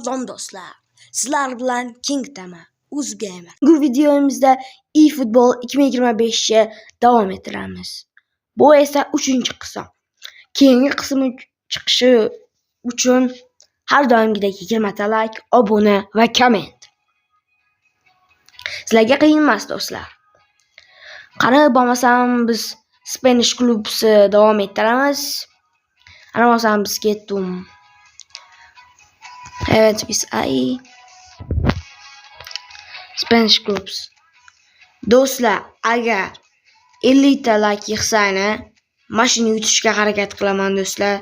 Salom do'stlar. Sizlar bilan King Tama, Uzgamer. Bu videomizda eFootball 2025'e davom ettiramiz. Bu esa 3-qism. Keyingi qism chiqishi uchun har doimgidek 20 ta like, obuna va komment. Sizlarga qiyin emas do'stlar. Qani bo'lmasam biz Spanish Clubs davom ettiramiz. Ana bo'lmasam biz ketdim. Evet biz Spanish Clubs. Do'stlar, agar 50 ta like yig'sani, mashina yutishga harakat qilaman do'stlar.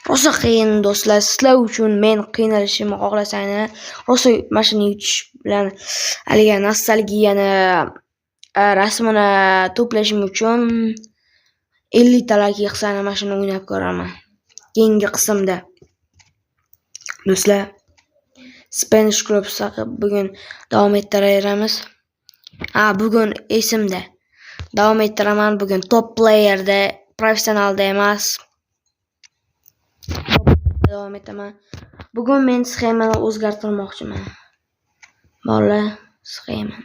Rosa qiyin do'stlar, sizlar uchun men qiynalishimni xohlasangiz, rosa mashina yutish bilan haliga nostalgiyani rasmini to'plashim uchun 50 ta like yig'sani mashina o'ynab ko'raman. Keyingi qismda do'stlar, Spanish Clubs bugun davom ettiraveramiz. Bugun esimda. Davom ettiraman. Bugun top playerda, professionalda emas. Davom etaman. Bugun men sxemani o'zgartirmoqchiman. Bolalar, sxema.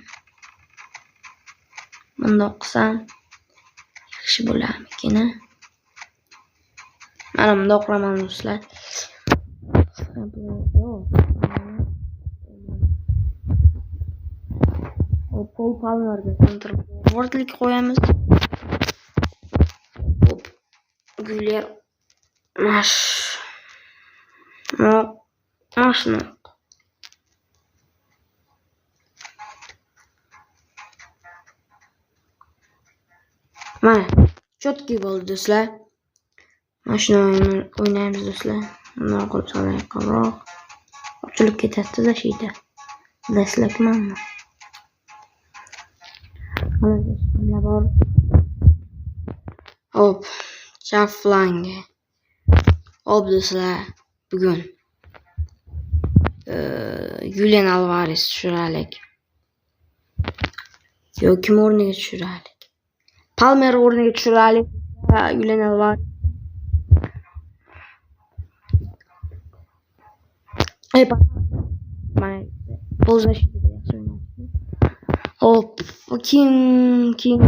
Bundoq qilsam yaxshi bo'larmikin? Mana bundoq qilaman do'stlar. Paul Palmerga center forwardlik qo'yamiz. Güler mashina. Mana chotki bo'ldi do'stlar. Mashina o'ynaymiz do'stlar. Bundan qilib solayaproq. Ochilib ketadi-da sheyda. Dastlakmanmi? Hop, chap flanga. Hop do'stlar, bugun Julian Alvarez tushiralik. Yo'q, kim o'rniga tushiralik? Palmer o'rniga tushiralik. Julian Alvarez. Mana pozashida yaxshi o'ynayapti. Hop, kim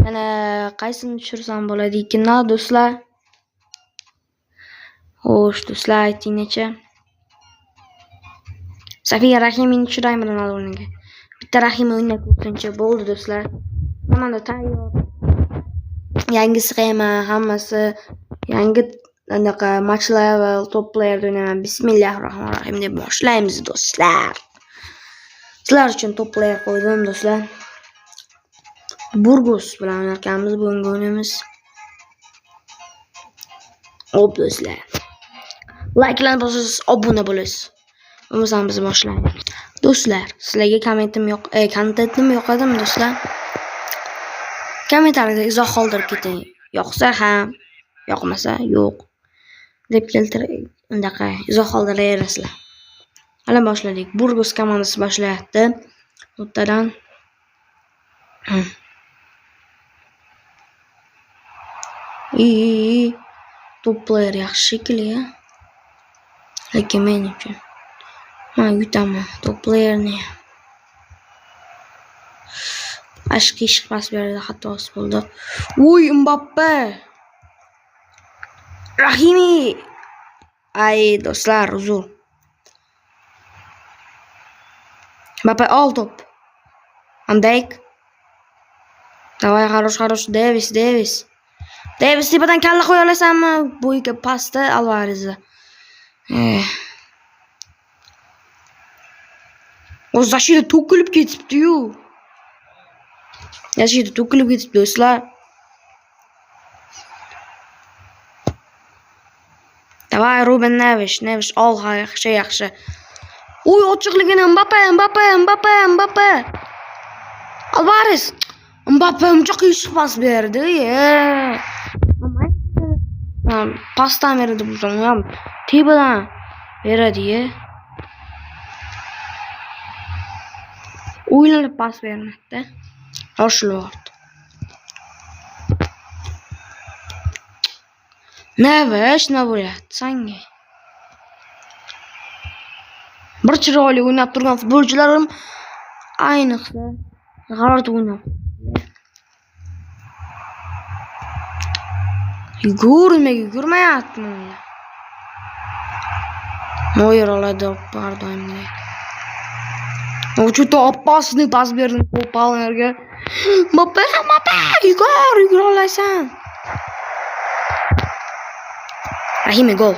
mana qaysini tushirsam bo'ladi ekan do'stlar? Xo'sh, do'stlar, aytingchi. Safiya Rahimini tushiraymi Ronaldo o'rniga? Bitta Rahimi o'ynab ko'rsinchi bo'ldi do'stlar. Mana tayyor. Yangi sxema, hammasi yangi anaqa match level top player o'ynaman. Bismillahirrohmanirrohim deb boshlaymiz do'stlar. Sizlar uchun top player qo'ydim do'stlar. Burgos bilan o'ynayapmiz bugungi o'yinimiz. Hop do'stlar. Like'larni bosasiz, obuna bo'lasiz. Bo'lmasam biz boshlaymiz. Do'stlar, sizlarga kontentim yoqadimi do'stlar? Kommentariyada izoh qoldirib keting. Yoqsa ham, yoqmasa yo'q deb keltirib, undaqa izoh qoldiraverasizlar. Hali boshladik. Burgos komandasi boshlayapti. O'rtadan top player yaxshi shekilli. Lekin men uchun men yutaman top playerni. Ishq pas berdi, xatosi bo'ldi. Uy, Mbappe. Rahimi. Ay do'stlar, uzr. Mbappe ol top. Van Dijk. Davay, хорош. Davis tepadan kalla qo'ya olasanmi? Bo'yiga pasta Alvarezga. O zaşida to'kilib ketibdi-yu. Zaşida to'kilib ketibdi do'stlar. Davay, Ruben Neves ol yaxshi. Uy, ochiqligini Mbappe. Alvarez. Mbappe uncha qiyiq pas berdi. Pasdan berdi bu ham. Tepadan beradi-ya. O'ylanib pas bermoqda. Rashford. Neves nima bo'lyapti senga? Bir chiroyli o'ynab turgan futbolchilarim ayniqsa g'alati o'ynab. Yugurmayaptimi? Noyer oladi, pardon. Juda opasini pas berdim Palmerga. Mbappe, yugur olasan. Rahimi gol.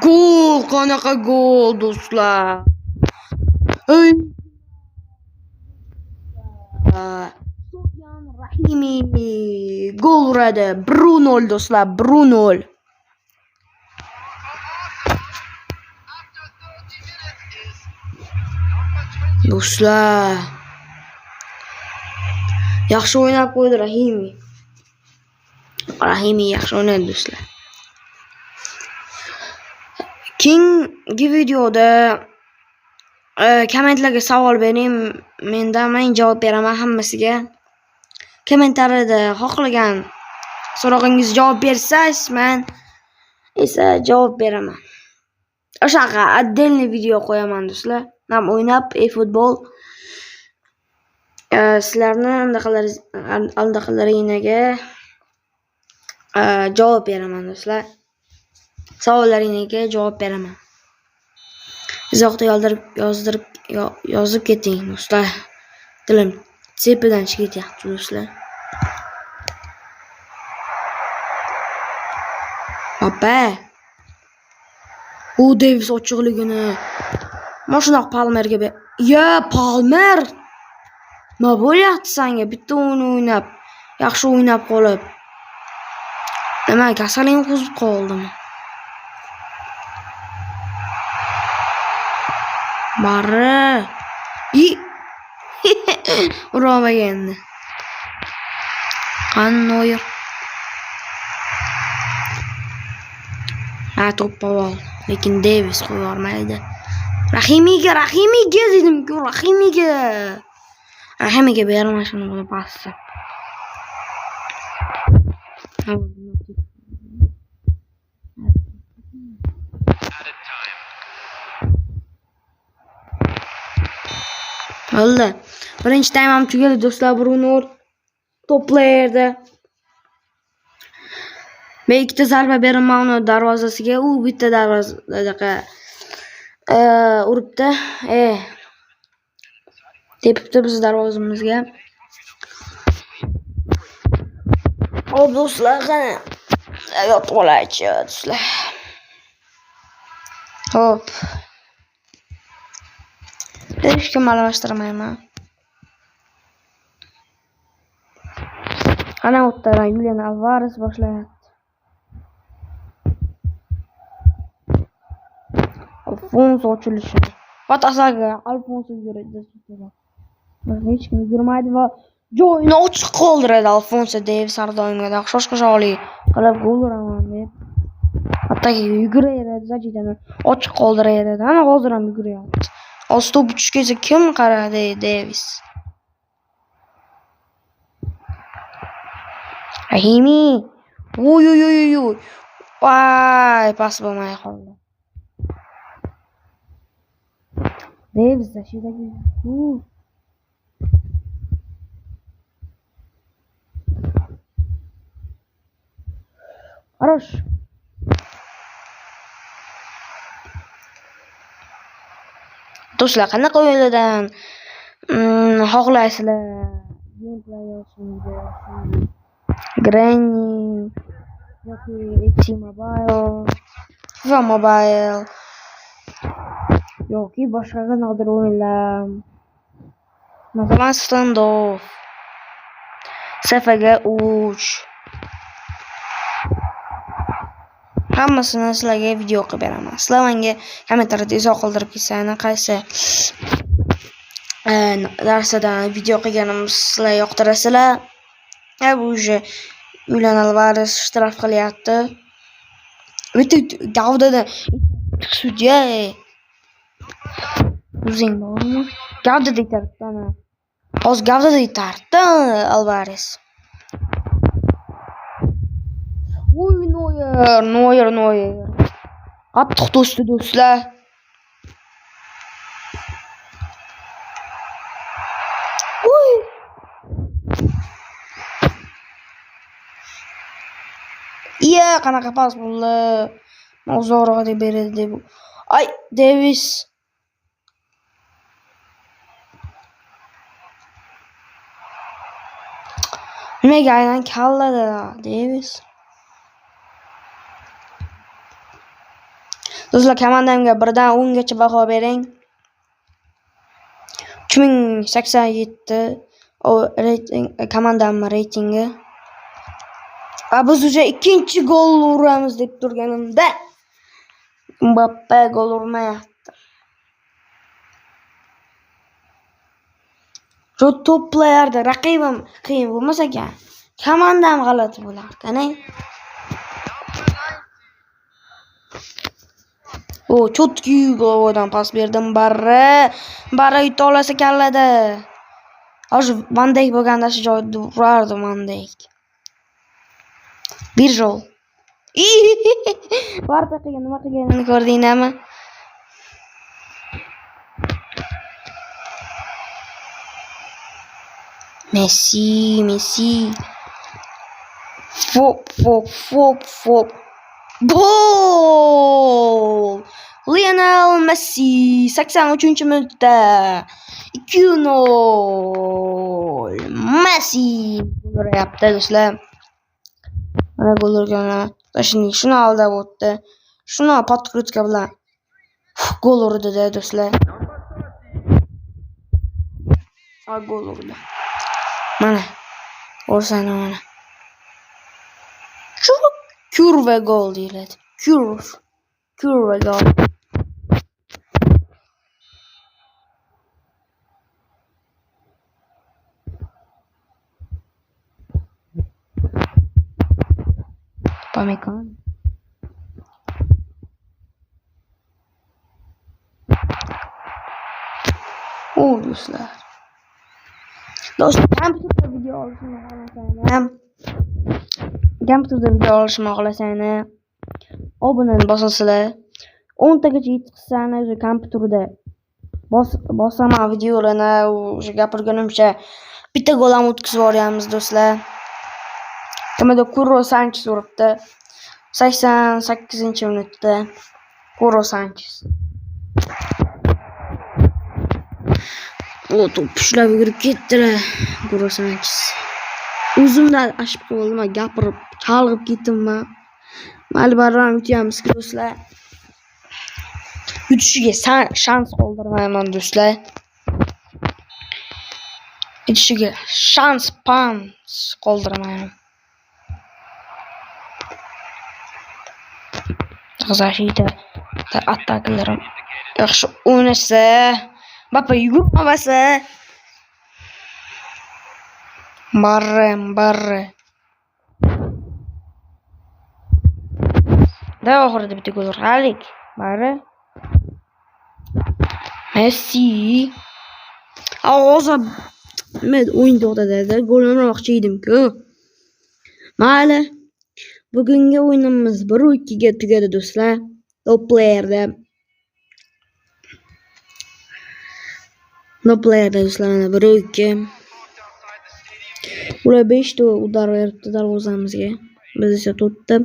Gol, qanaqa gol do'stlar. Ey. Rahimi gol uradi. 1-0 do'stlar, 1-0. Do'stlar. Yaxshi o'ynab qo'ydi Rahimi. Rahimi yaxshi o'ynadi do'stlar. Keyingi videoda kommentlarga savol bering, men javob beraman hammasiga. Kommentariyada xohlagan so'rog'ingizga javob bersangiz, men esa javob beraman. O'shaqa отдельный video qo'yaman do'stlar. Nam o'ynab e-futbol sizlarni aldaqalaringizga javob beraman do'stlar. Savollaringizga javob beraman. Izohda yozib keting do'stlar. Dilim sepidan chiqib ketyapti do'stlar. Papa. U Davis ochiqligini mana shunaqa Palmerga ber. Ya, Palmer. Nima bo'lyapti senga? Bitta o'ynab, yaxshi o'ynab qolib. Nima, kasaling qo'zib qoldimi? Bari. Urolmagandi. Noyer. To'p ol. Lekin Davis qo'ya olmaydi. Rahimiga dedim-ku, Rahimiga berma shuni buni pastda. Oldi. Birinchi taym ham tugadi do'stlar, Bruno toplaydi. Men ikkita zarba beraman uni darvozasiga, u bitta darvozaga uribdi. Tepibdi biz darvozamizga. Hop do'stlar, qani yotib olaychi do'stlar. Hop. Hech kim almashtirmayman. Ana o'tdan Julian Alvarez boshlayapti. Alfonso ochilishi. Patasaga Alfonso yuradi. Hech kim yurmaydi va joyini ochiq qoldiradi Alfonso Davis har doimgidek shoshqisholi qilib gol uraman deb. Hattoki yuguraveradi, zajidan ochiq qoldiraveradi. Ana hozir ham yuguryapti. To'p uchishga esa kim qaradi Davis? Rahimi. Voy. Vay, pas bo'lmay qoldi. Davis zashidagi. Хорош. Do'stlar, qanaqa o'yinlardan xohlaysizlar? Gameplay yo'qmi? Granny yoki T-Mobile, FIFA Mobile yoki boshqa nodir o'yinlar. Masalan, Standoff, Safaga 3. Hammasini sizlarga video qilib beraman. Sizlar menga kommentariyada izoh qoldirib ketsangiz, qaysi narsadan video qilganim sizlar yoqtirasizlar. Bu Julian Alvarez shtraf qilyapti. Bitta gavdada sudya o'zing bormi? Gavdada tartdi ana. Hozir gavdada tartdi Alvarez. Noyer. Qattiq do'stlar. qanaqa pas bo'ldi? Uzoqroq deb beradi deb. Ay, Davis. Nimaga aynan kallada Davis? Do'stlar, komandamga 1 dan 10 gacha baho bering. 3087 o reyting, komandam reytingi. Biz уже ikkinchi gol uramiz deb turganimda Mbappe gol urmayapti. Shu toplayarda raqibim qiyin bo'lmasa ekan, komandam g'alati bo'lardi, ana. O, chotki goldan pas berdim, Barra yuta olasa kallada. Hozir Van Dijk bo'lganda shu joyda urardi Van Dijk. Bir jol. Barda qilgan nima qilganini ko'rdingizmi? Messi. Fop. Gol! Lionel Messi 83-minutda 2-0. Messi urayapti do'stlar. Mana gol urganlar. Shuni aldab o'tdi. Shuni podkrutka bilan gol urdi-da do'stlar. Gol urdi. Mana. O'rsana mana. Kurva gol deyiladi. Kurva gol. Pamecano. Do'stlar. Kompyuterda video olishni obunani bosasizlar. 10 tagacha yetkazsangiz kompyuterda bosaman videolarni, o'sha gapirganimcha bitta gol ham o'tkazib yuboramiz do'stlar. Kamida Kuro Sanchez uribdi. 88-minutda Kuro Sanchez. O, to'p ushlab yugurib ketdilar Kuro Sanchez. O'zimdan ashib qoldim, gapirib, chalg'ib ketdim-man. Mayli, baribir yutamiz do'stlar. Yutishiga shans qoldirmayman do'stlar. Yutishiga shans qoldirmayman. Защита attacklarim yaxshi o'ynasa, Mbappe yugurmasa, Barra. Da oxirida bitta gol urdik. Barra. Messi. Hozir men o'yin to'xtatadi. Gol urmoqchi edim-ku. Mayli. Bugungi o'yinimiz 1-2 ga tugadi do'stlar. Top playerda do'stlar, 1-2. Ular 5 ta udar beribdi darvozamizga. Biz esa 4 ta.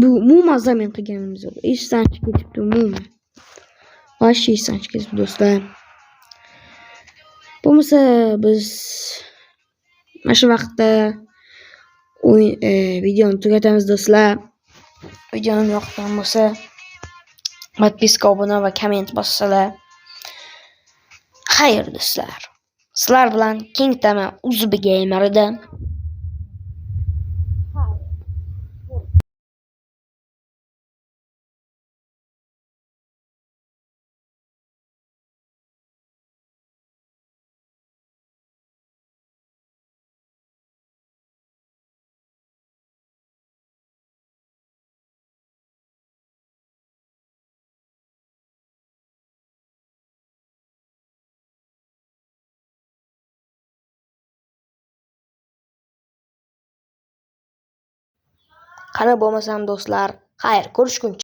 Bu umuman zamin qilganimiz yo'q. Esdan chiqib ketibdi umuman. Vashi esdan chiqib do'stlar. Bo'lmasa biz mana shu vaqtda videoni tugatamiz do'stlar. Videoni yoqgan bo'lsa, podpiska, obuna va komment bossalar. Xayr do'stlar. Sizlar bilan keng tama Uzbi Gamer edi. Qani bo'lmasam do'stlar, xayr, ko'rishguncha.